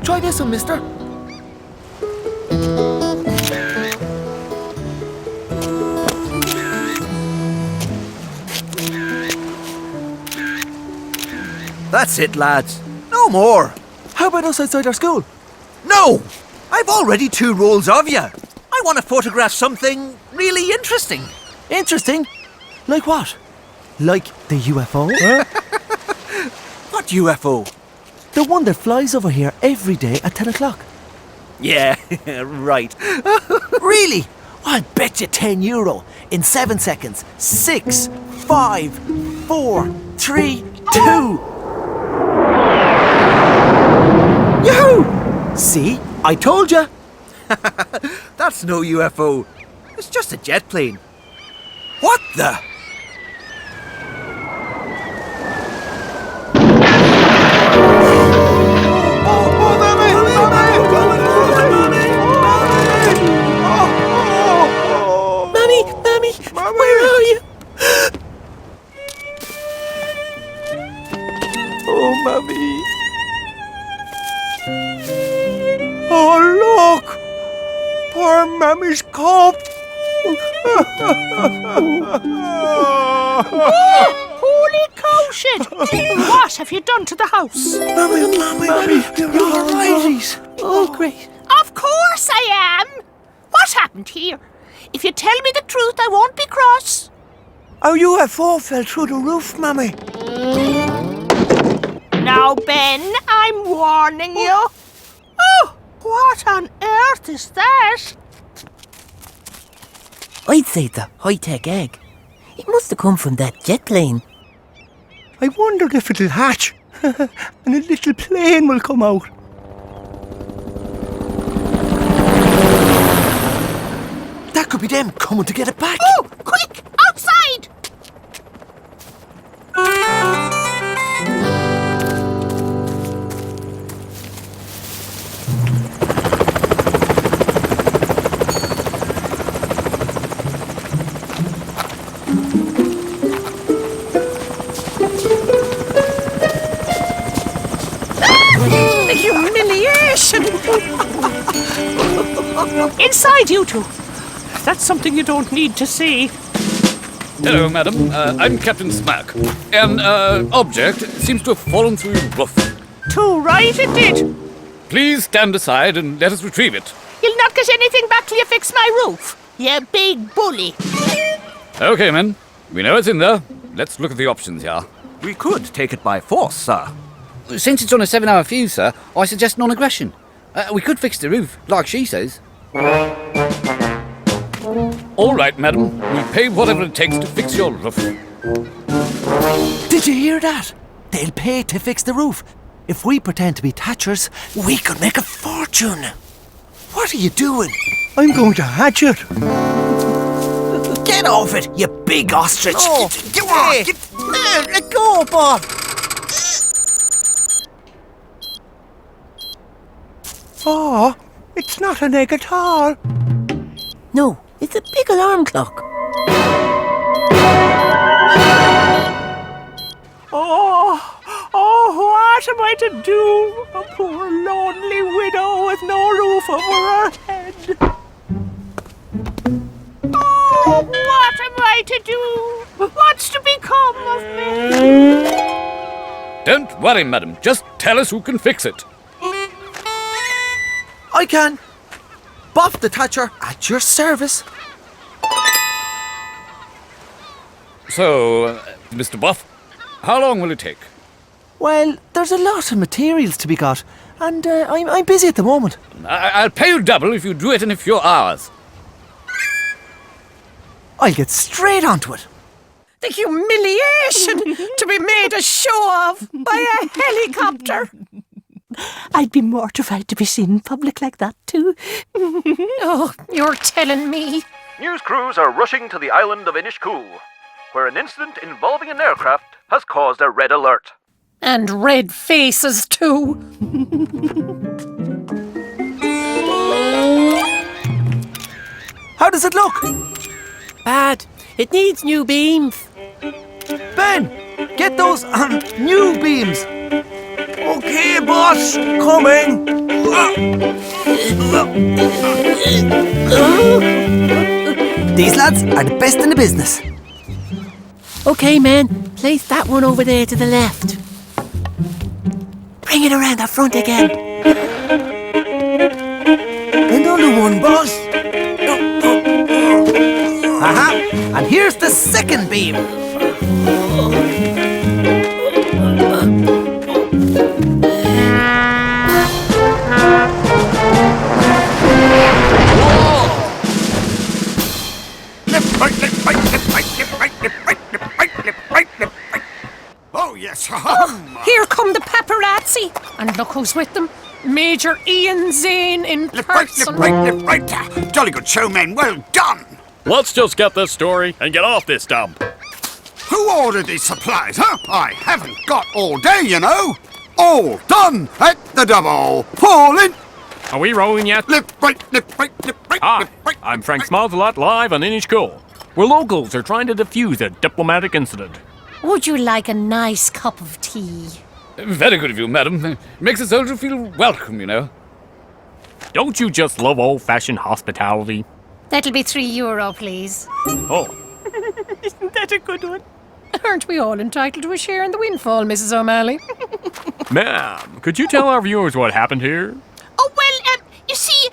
Try this one, mister. That's it, lads. No more. How about us outside our school? No! I've already 2 rolls of you. I want to photograph something really interesting. Interesting? Like what? Like the UFO? What UFO? The one that flies over here every day at 10 o'clock. Yeah, right. Really? I'll bet you €10 in 7 seconds. 6, 5, 4, 3, 2. Yahoo! See? I told you. That's no UFO. It's just a jet plane. What the? Mommy, where are you? Oh, Mommy. Oh, look! Poor Mammy's cup! Holy cow shit! What have you done to the house? Mommy, you're all right. Oh, great. Of course I am! What happened here? If you tell me the truth, I won't be cross. Our UFO fell through the roof, Mammy. Now, Ben, I'm warning you. Oh, what on earth is that? I'd say it's a high-tech egg. It must have come from that jet plane. I wondered if it'll hatch and a little plane will come out. That could be them coming to get it back. Oh, quick, outside! The humiliation! Inside, you two. That's something you don't need to see. Hello, madam. I'm Captain Smack. An object seems to have fallen through your roof. Too right it did. Please stand aside and let us retrieve it. You'll not get anything back till you fix my roof, you big bully. Okay, men. We know it's in there. Let's look at the options here. We could take it by force, sir. Since it's on a 7-hour fuse, sir, I suggest non-aggression. We could fix the roof, like she says. All right, madam. We'll pay whatever it takes to fix your roof. Did you hear that? They'll pay to fix the roof. If we pretend to be Thatchers, we could make a fortune. What are you doing? I'm going to hatch it. Get off it, you big ostrich. Oh, Hey, let go, Bob. Oh, it's not an egg at all. No, it's a big alarm clock. Oh, what am I to do? A poor lonely widow with no roof over her head. Oh, what am I to do? What's to become of me? Don't worry, madam. Just tell us who can fix it. I can. Bob the Thatcher at your service. So, Mr. Buff, how long will it take? Well, there's a lot of materials to be got, and I'm busy at the moment. I'll pay you double if you do it in a few hours. I'll get straight onto it. The humiliation! a show-off by a helicopter. I'd be mortified to be seen in public like that, too. Oh, you're telling me. News crews are rushing to the island of Inishcool, where an incident involving an aircraft has caused a red alert. And red faces, too. How does it look? Bad. It needs new beams. Ben, get those new beams. Okay, boss, coming. These lads are the best in the business. Okay, man. Place that one over there to the left. Bring it around the front again. Another one, boss. Aha! And here's the second beam. Oh, yes. Here come the paparazzi. And look who's with them. Major Ian Zane in person. Right. Jolly good show, men. Well done. Let's just get this story and get off this dump. Who ordered these supplies, huh? I haven't got all day, you know. All done at the double. Fall in. Are we rolling yet? Left, right. Hi, I'm Frank Smotherlot, live on Inishcool, where locals are trying to defuse a diplomatic incident. Would you like a nice cup of tea? Very good of you, madam. Makes a soldier feel welcome, you know. Don't you just love old-fashioned hospitality? That'll be €3, please. Oh, Isn't that a good one? Aren't we all entitled to a share in the windfall, Mrs. O'Malley? ma'am, could you tell our viewers what happened here? Oh, well, you see,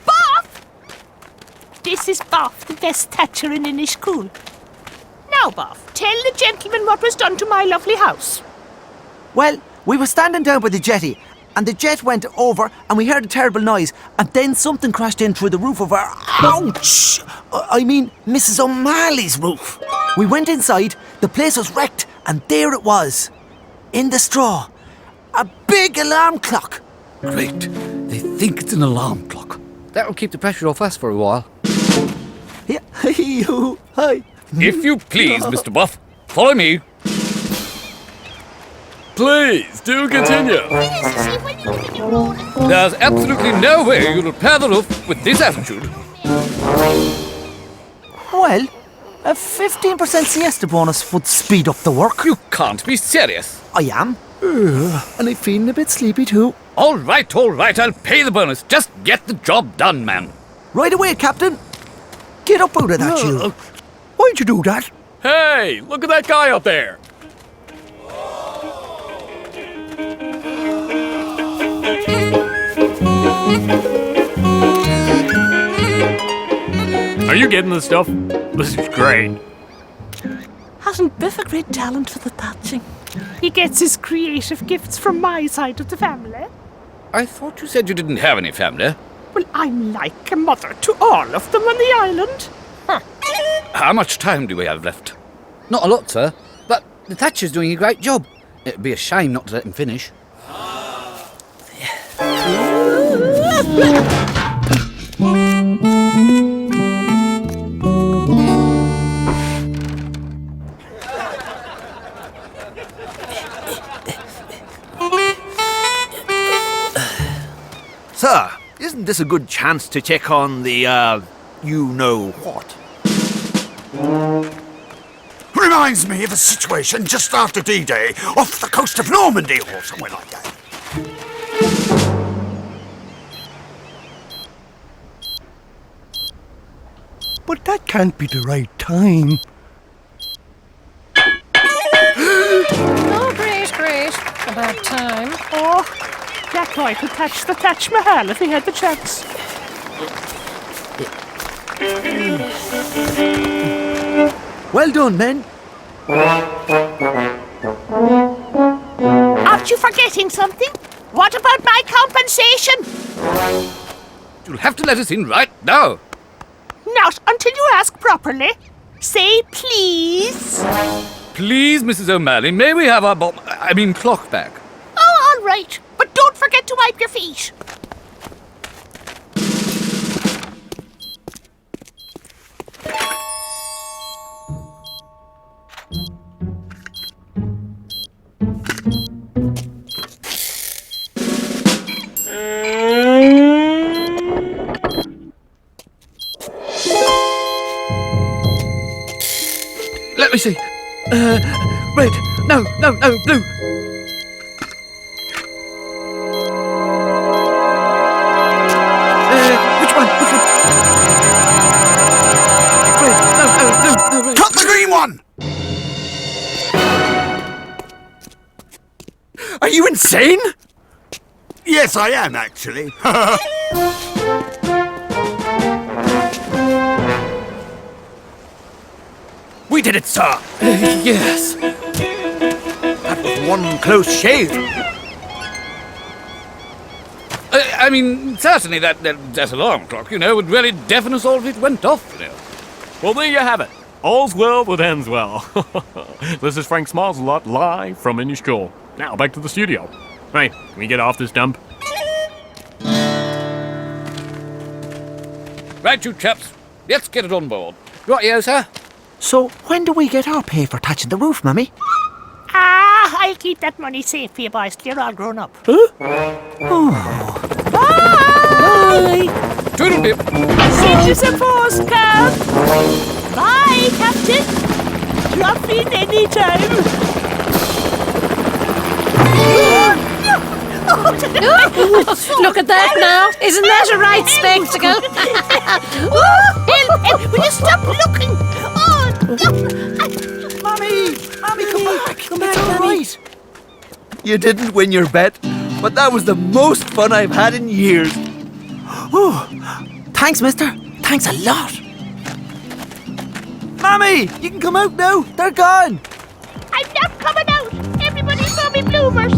Boff! This is Boff, the best thatcher in Inishcool. Now, Boff, tell the gentleman what was done to my lovely house. Well, we were standing down by the jetty, and the jet went over, and we heard a terrible noise, and then something crashed in through the roof of our... Ouch! I mean, Mrs. O'Malley's roof. We went inside, the place was wrecked, and there it was. In the straw. A big alarm clock. Great. They think it's an alarm clock. That'll keep the pressure off us for a while. Yeah. Hi. If you please, Mr. Buff, follow me. Please, do continue. There's absolutely no way you'll repair the roof with this attitude. Well, a 15% siesta bonus would speed up the work. You can't be serious. I am. And I'm feeling a bit sleepy too. All right, I'll pay the bonus. Just get the job done, man. Right away, Captain. Get up out of that, you. Why'd you do that? Hey, look at that guy up there. Are you getting this stuff? This is great. Hasn't Biff a great talent for the thatching? He gets his creative gifts from my side of the family. I thought you said you didn't have any family. Well, I'm like a mother to all of them on the island. How much time do we have left? Not a lot, sir. But the thatcher's doing a great job. It'd be a shame not to let him finish. Sir, isn't this a good chance to check on the, you-know-what? Reminds me of a situation just after D-Day off the coast of Normandy or somewhere like that. But that can't be the right time. Oh, great. About time. Oh, that boy could catch the Taj Mahal if he had the chance. Well done, men. Aren't you forgetting something? What about my compensation? You'll have to let us in right now. Not until you ask properly. Say please. Please, Mrs. O'Malley, may we have our clock back? Oh, all right. But don't forget to wipe your feet. Let me see. Red. No, blue. Which one? Red. No, red. Cut the green one! Are you insane? Yes, I am, actually. We did it, sir. Yes. That was one close shave. Certainly that alarm clock, would really deafen us all if it went off, Well, there you have it. All's well that ends well. This is Frank Smalls-a-Lot live from Inish Cool. Now back to the studio. Right, can we get off this dump? Right, you chaps. Let's get it on board. Rightio, sir. So, when do we get our pay for touching the roof, Mummy? I'll keep that money safe for you boys till you're all grown up. Bye! Toodle-pip. Send us a postcard. Bye, Captain. Drop in any time. Look at that now. Isn't that a right spectacle? Help! Will you stop looking? Mummy, come back. Come back, all right. You didn't win your bet, but that was the most fun I've had in years. Oh, thanks, mister. Thanks a lot. Mummy, you can come out now. They're gone. I'm not coming out. Everybody's got me bloomers.